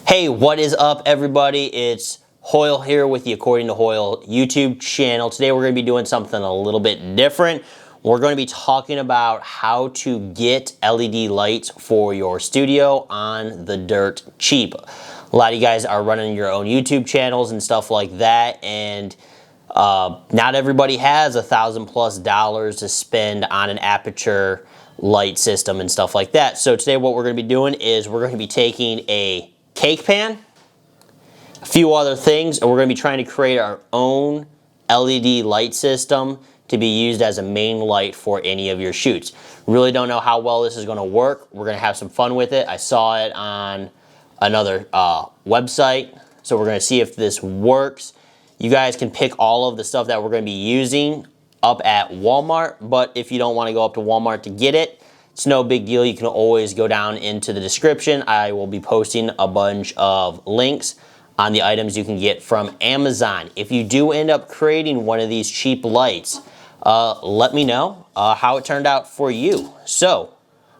Hey, what is up, everybody? It's Hoyle here with the According to Hoyle YouTube channel. Today we're going to be doing something a little bit different. We're going to be talking about how to get LED lights for your studio on the dirt cheap. A lot of you guys are running your own YouTube channels and stuff like that, and not everybody has $1,000+ to spend on an aperture light system and stuff like that. So today what we're going to be doing is we're going to be taking a cake pan, a few other things, and we're going to be trying to create our own LED light system to be used as a main light for any of your shoots. Really don't know how well this is going to work. We're going to have some fun with it. I saw it on another website, so we're going to see if this works. You guys can pick all of the stuff that we're going to be using up at Walmart, but if you don't want to go up to Walmart to get it, it's no big deal. You can always go down into the description. I will be posting a bunch of links on the items you can get from Amazon. If you do end up creating one of these cheap lights, let me know how it turned out for you. So,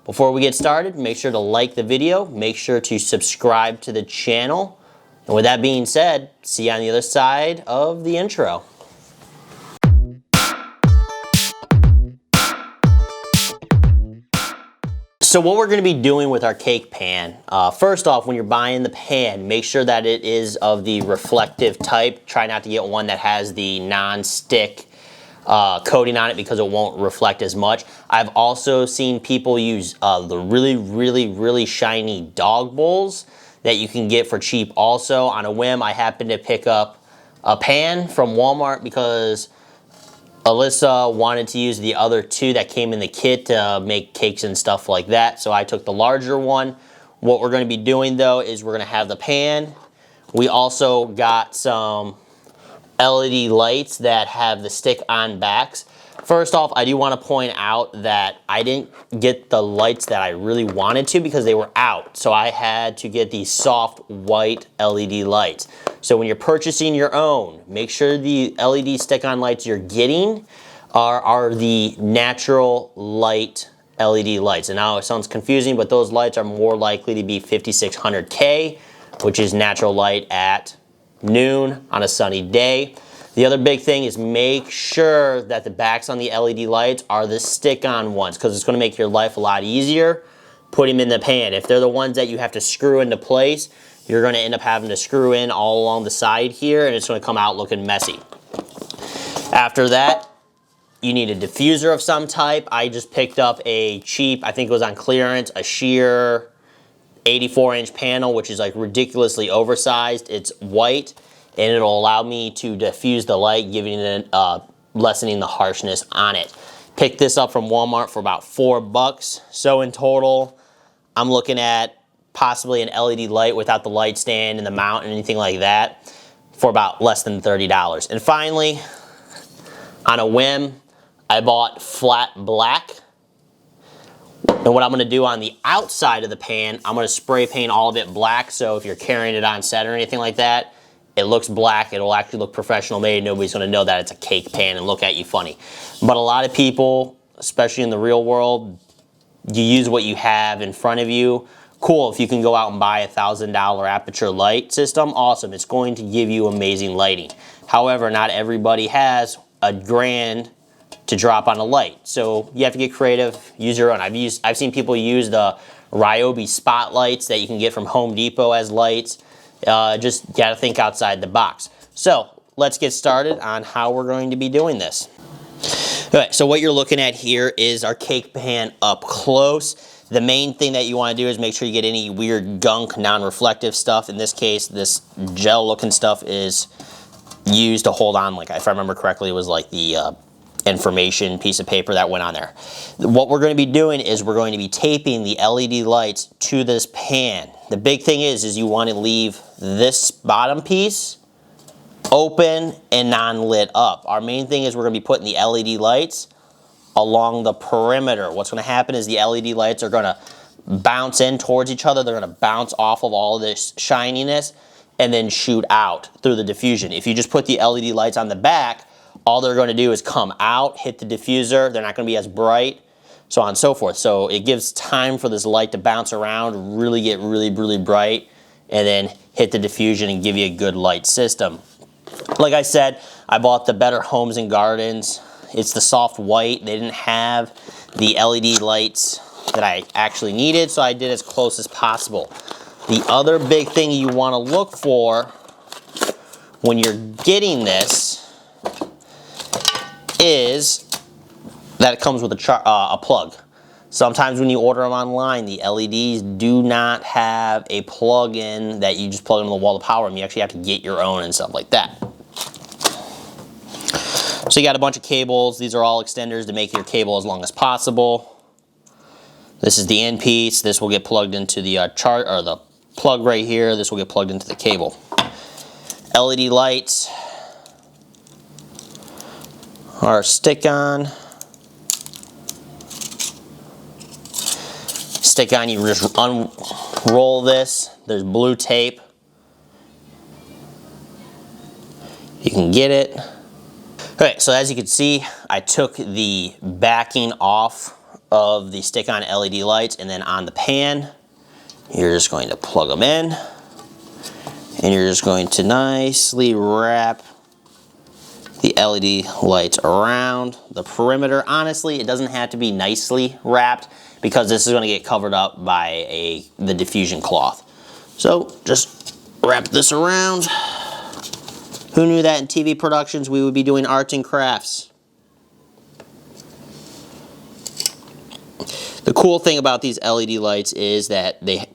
before we get started, make sure to like the video, make sure to subscribe to the channel. And with that being said, see you on the other side of the intro. So what we're going to be doing with our cake pan, first off, when you're buying the pan, make sure that it is of the reflective type. Try not to get one that has the non-stick coating on it because it won't reflect as much. I've also seen people use the really shiny dog bowls that you can get for cheap also. On a whim, I happened to pick up a pan from Walmart because Alyssa wanted to use the other two that came in the kit to make cakes and stuff like that, so I took the larger one. What we're going to be doing though is we're going to have the pan. We also got some LED lights that have the stick-on backs. First off, I do want to point out that I didn't get the lights that I really wanted to because they were out, so I had to get these soft white LED lights. So when you're purchasing your own, make sure the LED stick-on lights you're getting are the natural light LED lights. And now it sounds confusing, but those lights are more likely to be 5600K, which is natural light at noon on a sunny day. The other big thing is make sure that the backs on the LED lights are the stick-on ones because it's going to make your life a lot easier. Put them in the pan. If they're the ones that you have to screw into place, you're going to end up having to screw in all along the side here, and it's going to come out looking messy. After that, you need a diffuser of some type. I just picked up a cheap, I think it was on clearance, a sheer 84-inch panel, which is like ridiculously oversized. It's white, and it'll allow me to diffuse the light, giving it lessening the harshness on it. Picked this up from Walmart for about $4. So in total, I'm looking at possibly an LED light without the light stand and the mount and anything like that for about less than $30. And finally, on a whim, I bought flat black. And what I'm going to do on the outside of the pan, I'm going to spray paint all of it black, so if you're carrying it on set or anything like that, it looks black. It'll actually look professional made. Nobody's going to know that it's a cake pan and look at you funny. But a lot of people, especially in the real world, you use what you have in front of you. Cool, if you can go out and buy a $1,000 aperture light system, awesome. It's going to give you amazing lighting. However, not everybody has $1,000 to drop on a light. So you have to get creative, use your own. I've seen people use the Ryobi spotlights that you can get from Home Depot as lights. Just gotta think outside the box. So let's get started on how we're going to be doing this. Okay, so what you're looking at here is our cake pan up close. The main thing that you want to do is make sure you get any weird gunk, non-reflective stuff. In this case, this gel-looking stuff is used to hold on, like if I remember correctly, it was like the information piece of paper that went on there. What we're going to be doing is we're going to be taping the LED lights to this pan. The big thing is you want to leave this bottom piece open and non-lit up. Our main thing is we're going to be putting the LED lights along the perimeter. What's going to happen is the LED lights are going to bounce in towards each other. They're going to bounce off of all of this shininess and then shoot out through the diffusion. If you just put the LED lights on the back, all they're going to do is come out, hit the diffuser. They're not going to be as bright, so on and so forth. So it gives time for this light to bounce around, really get really bright, and then hit the diffusion and give you a good light system. Like I said, I bought the Better Homes and Gardens. It's the soft white. They didn't have the LED lights that I actually needed, so I did as close as possible. The other big thing you want to look for when you're getting this is that it comes with a plug. Sometimes when you order them online, the LEDs do not have a plug-in that you just plug into the wall to power them. You actually have to get your own and stuff like that. So you got a bunch of cables. These are all extenders to make your cable as long as possible. This is the end piece. This will get plugged into the the plug right here. This will get plugged into the cable. LED lights are stick-on. Stick-on, you just unroll this. There's blue tape. You can get it. Okay, so as you can see, I took the backing off of the stick-on LED lights, and then on the pan, you're just going to plug them in, and you're just going to nicely wrap the LED lights around the perimeter. Honestly, it doesn't have to be nicely wrapped because this is going to get covered up by the diffusion cloth. So just wrap this around. Who knew that in TV productions we would be doing arts and crafts? The cool thing about these LED lights is that they,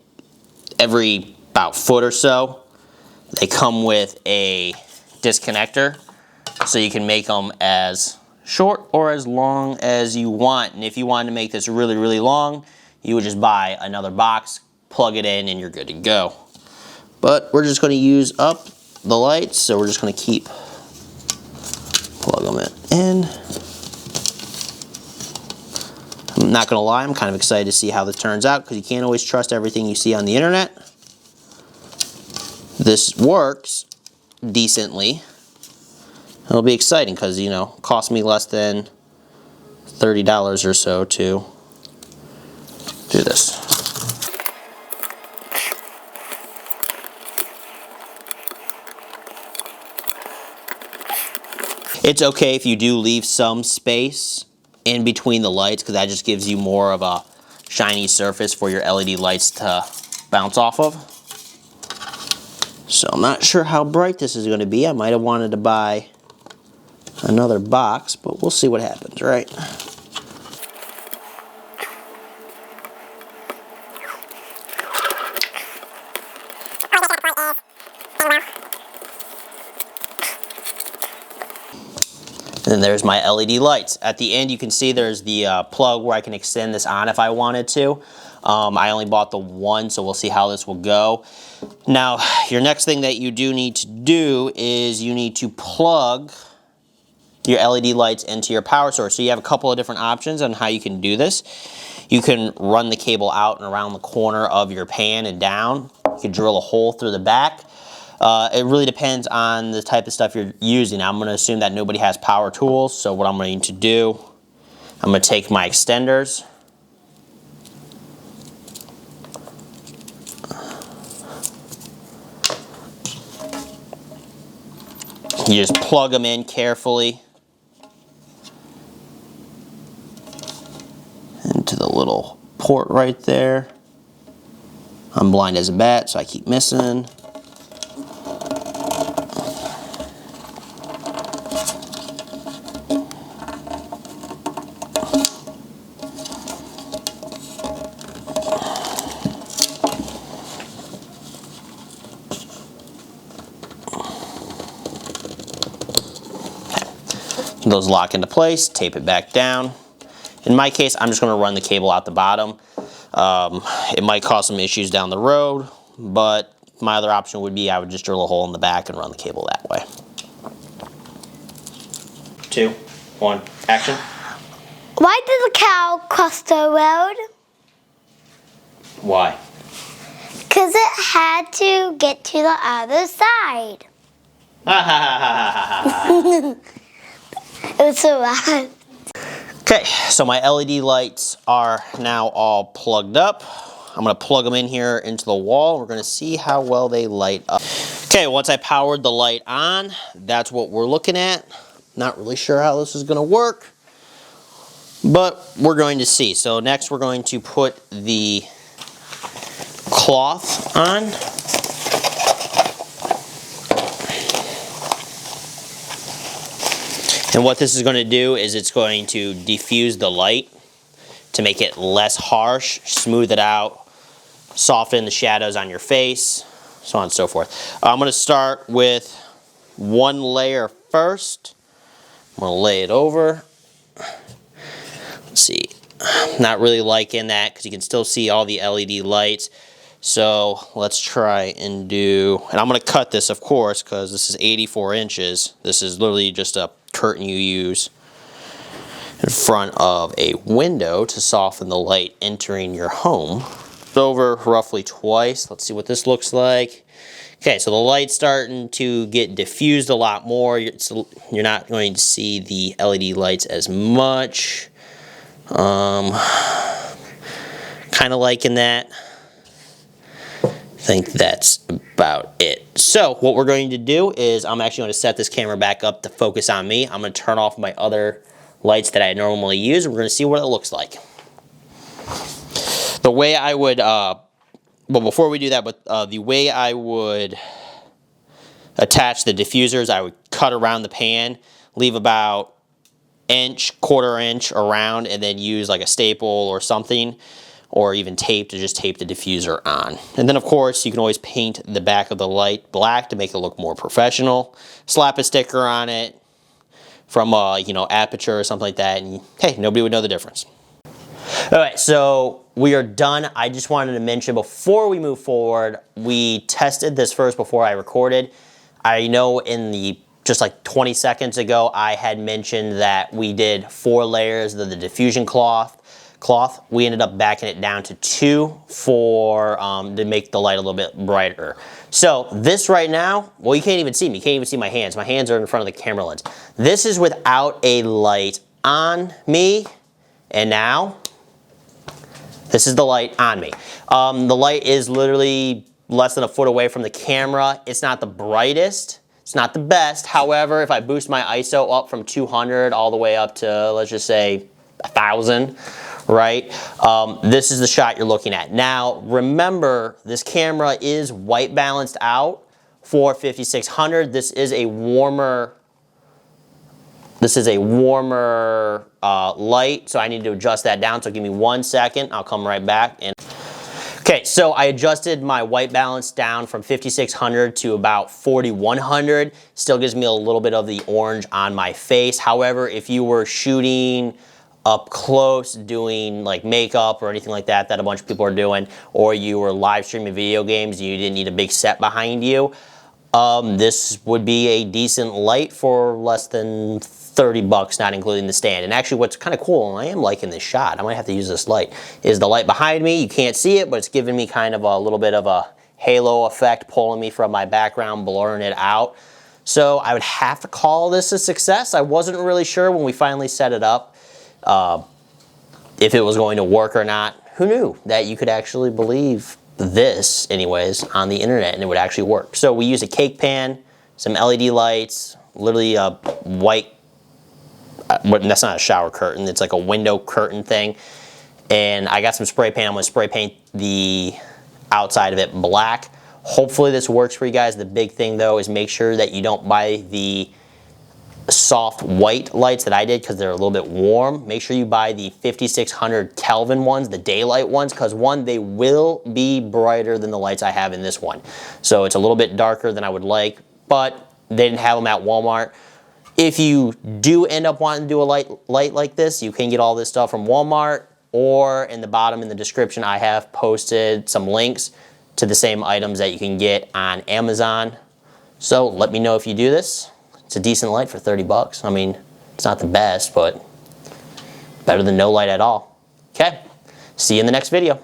every about foot or so, they come with a disconnector, so you can make them as short or as long as you want. And if you wanted to make this really, really long, you would just buy another box, plug it in, and you're good to go. But we're just going to use up the lights, so we're just going to keep plug them in. I'm not going to lie, I'm kind of excited to see how this turns out because you can't always trust everything you see on the internet. This works decently. It'll be exciting because, you know, it cost me less than $30 or so to do this. It's okay if you do leave some space in between the lights because that just gives you more of a shiny surface for your LED lights to bounce off of. So I'm not sure how bright this is going to be. I might have wanted to buy another box, but we'll see what happens, right? And then there's my LED lights. At the end you can see there's the plug where I can extend this on if I wanted to. I only bought the one, so we'll see how this will go. Now, your next thing that you do need to do is you need to plug your LED lights into your power source. So you have a couple of different options on how you can do this. You can run the cable out and around the corner of your pan and down. You can drill a hole through the back. It really depends on the type of stuff you're using. I'm going to assume that nobody has power tools, so what I'm going to do, I'm going to take my extenders, you just plug them in carefully into the little port right there. I'm blind as a bat, so I keep missing. Those lock into place, tape it back down. In my case, I'm just going to run the cable out the bottom. It might cause some issues down the road, but my other option would be I would just drill a hole in the back and run the cable that way. 2, 1, action. Why did the cow cross the road? Why? Because it had to get to the other side. It was so loud. Okay, so my LED lights are now all plugged up. I'm gonna plug them in here into the wall. We're gonna see how well they light up. Okay, once I powered the light on, that's what we're looking at. Not really sure how this is gonna work, but we're going to see. So next we're going to put the cloth on. And what this is going to do is it's going to diffuse the light to make it less harsh, smooth it out, soften the shadows on your face, so on and so forth. I'm going to start with one layer first. I'm going to lay it over. Let's see. Not really liking that because you can still see all the LED lights. So let's try and do, and I'm going to cut this, of course, because this is 84 inches. This is literally just a curtain you use in front of a window to soften the light entering your home. Over roughly twice. Let's see what this looks like. Okay, so the light's starting to get diffused a lot more. You're not going to see the LED lights as much. Kind of liking that. I think that's about it. So what we're going to do is I'm actually going to set this camera back up to focus on me. I'm going to turn off my other lights that I normally use, and we're going to see what it looks like. The way I would, well, before we do that, but the way I would attach the diffusers, I would cut around the pan, leave about inch, quarter inch around, and then use like a staple or something, or even tape to just tape the diffuser on. And then of course you can always paint the back of the light black to make it look more professional. Slap a sticker on it from you know, Aperture or something like that, and hey, nobody would know the difference. Alright, so we are done. I just wanted to mention before we move forward, we tested this first before I recorded. I know in the just like 20 seconds ago I had mentioned that we did 4 layers of the diffusion cloth. We ended up backing it down to 2 for to make the light a little bit brighter. So this right now, well, you can't even see me. You can't even see my hands. My hands are in front of the camera lens. This is without a light on me, and now this is the light on me. The light is literally less than a foot away from the camera. It's not the brightest. It's not the best. However, if I boost my ISO up from 200 all the way up to, let's just say, 1,000, right? This is the shot you're looking at. Now, remember, this camera is white balanced out for 5600. This is a warmer light, so I need to adjust that down. So give me 1 second. I'll come right back. Okay, so I adjusted my white balance down from 5600 to about 4100. Still gives me a little bit of the orange on my face. However, if you were shooting up close, doing like makeup or anything like that a bunch of people are doing, or you were live streaming video games and you didn't need a big set behind you, this would be a decent light for less than 30 bucks, not including the stand. And actually what's kind of cool, and I am liking this shot, I might have to use this light, is the light behind me. You can't see it, but it's giving me kind of a little bit of a halo effect, pulling me from my background, blurring it out. So I would have to call this a success. I wasn't really sure when we finally set it up if it was going to work or not. Who knew that you could actually believe this, anyways, on the internet and it would actually work. So we use a cake pan, some LED lights, literally a white, that's not a shower curtain, it's like a window curtain thing. And I got some spray paint. I'm going to spray paint the outside of it black. Hopefully this works for you guys. The big thing though is make sure that you don't buy the soft white lights that I did because they're a little bit warm. Make sure you buy the 5600 Kelvin ones, the daylight ones, because one, they will be brighter than the lights I have in this one. So it's a little bit darker than I would like, but they didn't have them at Walmart. If you do end up wanting to do a light like this, you can get all this stuff from Walmart, or in the bottom in the description I have posted some links to the same items that you can get on Amazon. So let me know if you do this. It's a decent light for 30 bucks. I mean, it's not the best, but better than no light at all. Okay, see you in the next video.